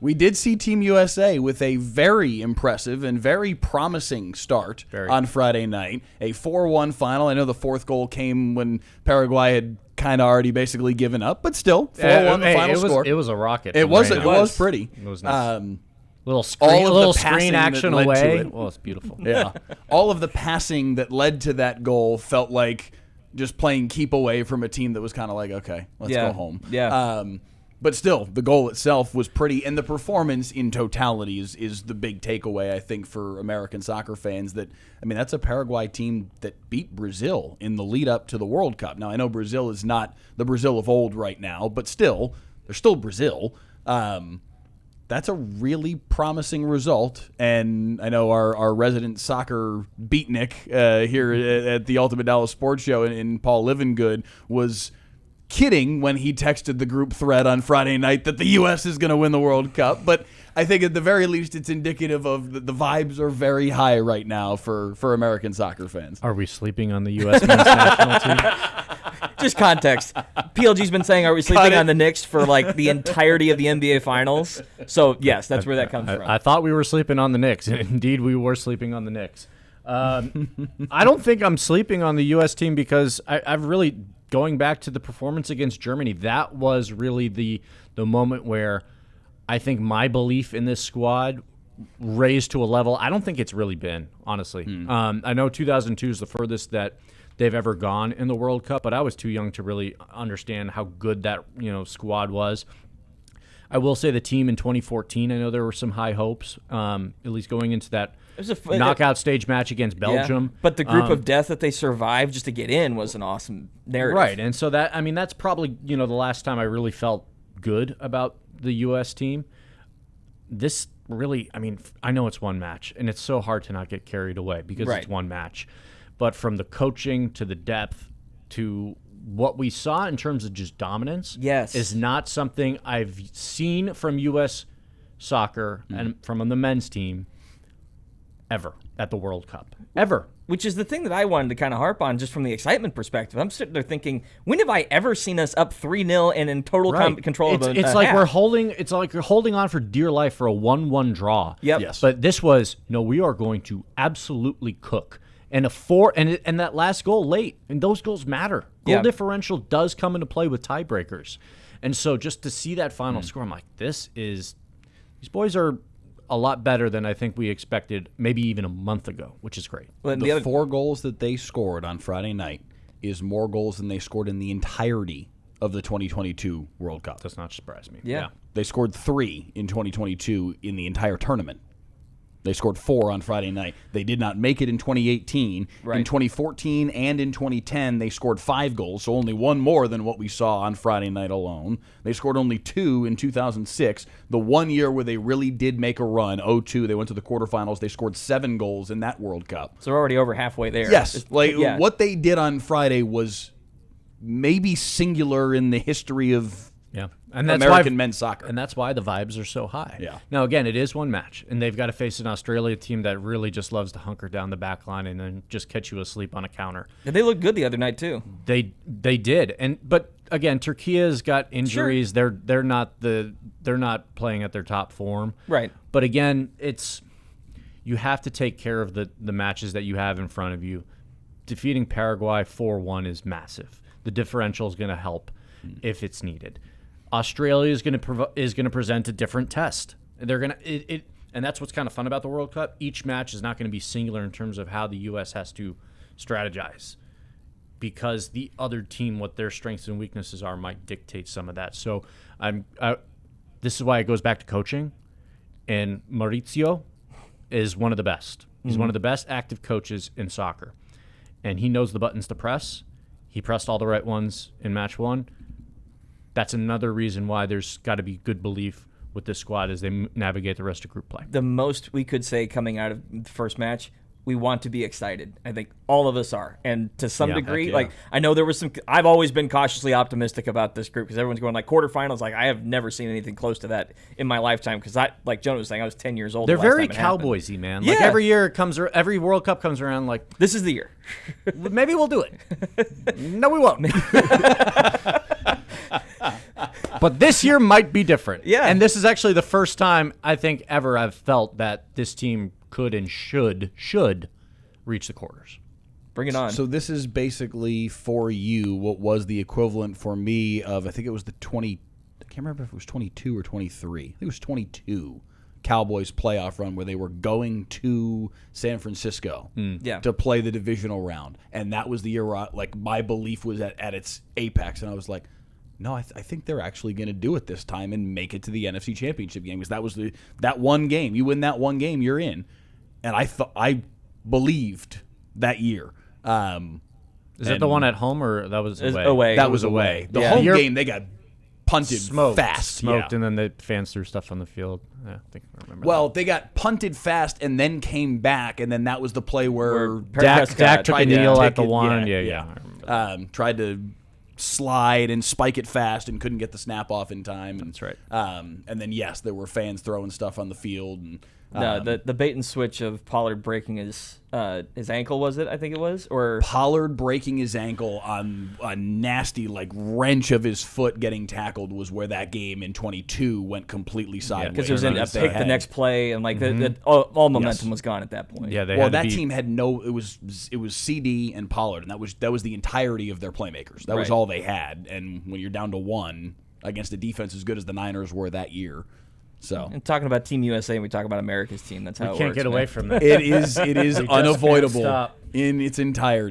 we did see Team USA with a very impressive and very promising start on Friday night. A 4-1 final. I know the fourth goal came when Paraguay had kind of already basically given up, but still 4-1 the final score. It was a rocket. It was pretty. It was nice. Little screen action away. Well, it's beautiful. Yeah. All of the passing that led to that goal felt like just playing keep away from a team that was kind of like, okay, let's go home. Yeah. But still, the goal itself was pretty, and the performance in totality is the big takeaway, I think, for American soccer fans. That's a Paraguay team that beat Brazil in the lead up to the World Cup. Now, I know Brazil is not the Brazil of old right now, but still, they're still Brazil. That's a really promising result, and I know our resident soccer beatnik here at the Ultimate Dallas Sports Show in Paul Livingood was kidding when he texted the group thread on Friday night that the U.S. is going to win the World Cup, but I think at the very least it's indicative of the vibes are very high right now for American soccer fans. Are we sleeping on the U.S. men's national team? Just context. PLG's been saying, are we sleeping on the Knicks for like the entirety of the NBA Finals? So, yes, that's where that comes from. I thought we were sleeping on the Knicks, and indeed we were sleeping on the Knicks. I don't think I'm sleeping on the U.S. team because I've really, going back to the performance against Germany, that was really the moment where I think my belief in this squad raised to a level I don't think it's really been, honestly. I know 2002 is the furthest that they've ever gone in the World Cup, but I was too young to really understand how good that squad was. I will say the team in 2014, I know there were some high hopes, at least going into that knockout stage match against Belgium. Yeah, but the group of death that they survived just to get in was an awesome narrative. Right, and so that's probably the last time I really felt good about the U.S. team. This really, I know it's one match, and it's so hard to not get carried away because it's one match. But from the coaching to the depth to what we saw in terms of just dominance is not something I've seen from U.S. soccer and from the men's team ever at the World Cup. Ever. Which is the thing that I wanted to kind of harp on just from the excitement perspective. I'm sitting there thinking, when have I ever seen us up 3-0 and in total control of it's like we're holding on for dear life for a 1-1 draw. Yep. Yes. But this was, we are going to absolutely cook. And and that last goal late, and those goals matter. Goal differential does come into play with tiebreakers. And so just to see that final score, I'm like, these boys are a lot better than I think we expected maybe even a month ago, which is great. Well, the 4 goals that they scored on Friday night is more goals than they scored in the entirety of the 2022 World Cup. Does not surprise me. Yeah. They scored 3 in 2022 in the entire tournament. They scored 4 on Friday night. They did not make it in 2018. Right. In 2014 and in 2010, they scored 5 goals, so only 1 more than what we saw on Friday night alone. They scored only 2 in 2006, the one year where they really did make a run, 0-2. They went to the quarterfinals. They scored 7 goals in that World Cup. So we're already over halfway there. Yes. What they did on Friday was maybe singular in the history of and that's American men's soccer. And that's why the vibes are so high. Yeah. Now, again, it is one match, and they've got to face an Australia team that really just loves to hunker down the back line and then just catch you asleep on a counter. And they looked good the other night, too. They did. But again, Turkey's got injuries. Sure. They're not playing at their top form. Right. But again, you have to take care of the matches that you have in front of you. Defeating Paraguay 4-1 is massive. The differential is going to help if it's needed. Australia is going to present a different test. They're going to and that's what's kind of fun about the World Cup. Each match is not going to be singular in terms of how the U.S. has to strategize, because the other team, what their strengths and weaknesses are, might dictate some of that. So this is why it goes back to coaching, and Mauricio is one of the best. He's one of the best active coaches in soccer, and he knows the buttons to press. He pressed all the right ones in match 1. That's another reason why there's got to be good belief with this squad as they navigate the rest of group play. The most we could say coming out of the first match, we want to be excited. I think all of us are. And to some degree, I know there was I've always been cautiously optimistic about this group because everyone's going quarterfinals. I have never seen anything close to that in my lifetime because like Jonah was saying, I was 10 years old. They're very Cowboysy, man. Yeah. Every year every World Cup comes around this is the year. Maybe we'll do it. No, we won't. But this year might be different. Yeah. And this is actually the first time I think ever I've felt that this team could and should reach the quarters. Bring it on. So this is basically for you what was the equivalent for me of, I think it was the 20, I can't remember if it was 22 or 23. I think it was 22 Cowboys playoff run where they were going to San Francisco to play the divisional round. And that was the year where my belief was at its apex. And I was like, no, I think they're actually going to do it this time and make it to the NFC Championship game, because that was that one game. You win that one game, you're in. And I believed that year. Is that the one at home or that was away? Away. That was away. The home game, they got punted fast. And then the fans threw stuff on the field. Yeah, I think I remember Well, they got punted fast and then came back, and then that was the play where Dak took a tried to kneel at take the it. one. Yeah, Yeah. I remember that. tried to slide and spike it fast and couldn't get the snap off in time. And, That's right. And then, yes, there were fans throwing stuff on the field. And the bait and switch of Pollard breaking his ankle, was it? I think it was, or Pollard breaking his ankle on a nasty wrench of his foot getting tackled was where that game in 22 went completely sideways. because it was in a pick the next play, and all momentum was gone at that point. Yeah, that team had no. It was CD and Pollard, and that was the entirety of their playmakers. That was all they had. And when you're down to one against a defense as good as the Niners were that year. So, and talking about Team USA, and we talk about America's team. That's how We it can't works, get man. away from that. it is can't unavoidable stop. in its entirety.